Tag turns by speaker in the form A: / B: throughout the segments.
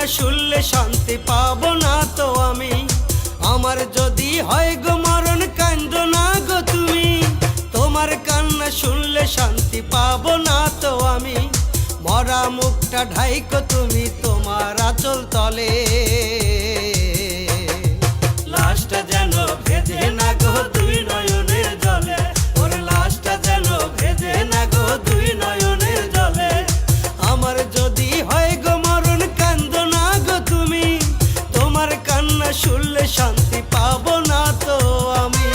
A: কান্না শুনলে শান্তি পাবো না তো আমি। আমার যদি হয় গো মরণ কান্দো না গো তুমি, তোমার কান্না শুনলে শান্তি পাবো না তো আমি। মরা মুখটা ঢাইকো তুমি তোমার আঁচল তলে, লাশটা যেন ভেজে না গো দুই নয়নের জলে, ওর লাশটা যেন ভেজে না গো দুই নয়নের জলে। আমার যদি হয় গো মরণ কান্দো না গো তুমি, তোমার কান্না শুনলে শান্তি পাবো না তো আমি।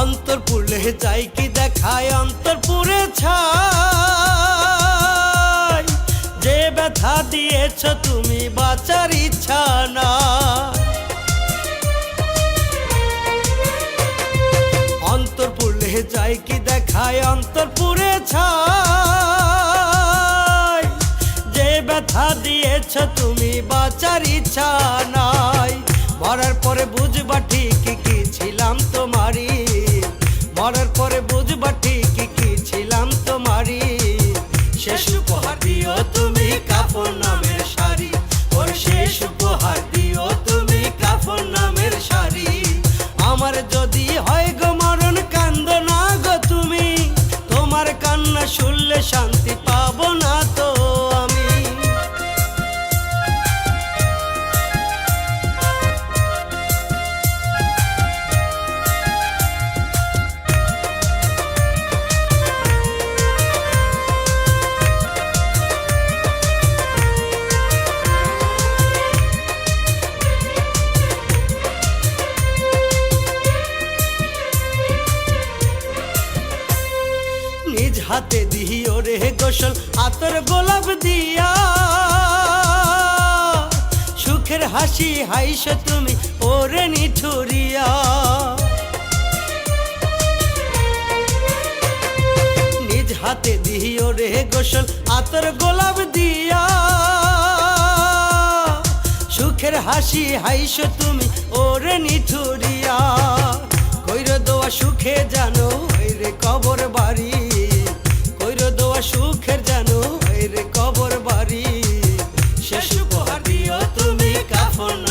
A: অন্তর পুড়লে যাই কি দেখায় অন্তর পুড়ে ছাই, যে ব্যথা দিয়েছ তুমি বাঁচার ইচ্ছা না। অন্তর পুড়লে যাই কি দেখায় অন্তর পুড়ে ছাই, যে ব্যথা দিয়েছ তুমি বাঁচার ইচ্ছা নাই। মরার পরে বুঝবা ঠিকই কি ছিলাম তোমারই, মরার পরে বুঝবা ঠিকই কি ছিলাম তোমারই। শেষ উপহার দিও তুমি কাফন নামের শাড়ি, ওর শেষ উপহার দিও তুমি কাফন নামের শাড়ি। আমার যদি হয় গো মরণ কান্দো না গো তুমি, তোমার কান্না শুনলে শান্তি পাবো না তো আমি। নিজ হাতে দিও রে গোসল আতর গোলাপ দিয়া, সুখের হাসি হাইস তুমি ওরে নিঠুরিয়া। নিজ হাতে দিও রে গোসল আতর গোলাপ দিয়া, সুখের হাসি হাইস তুমি ওরে নিঠুরিয়া। কইর দোয়া সুখে জানো রে কবর বাড়ি, কইর দোয়া সুখের জানো রে কবর বাড়ি। শেষ উপহার দিও তুমি কাফন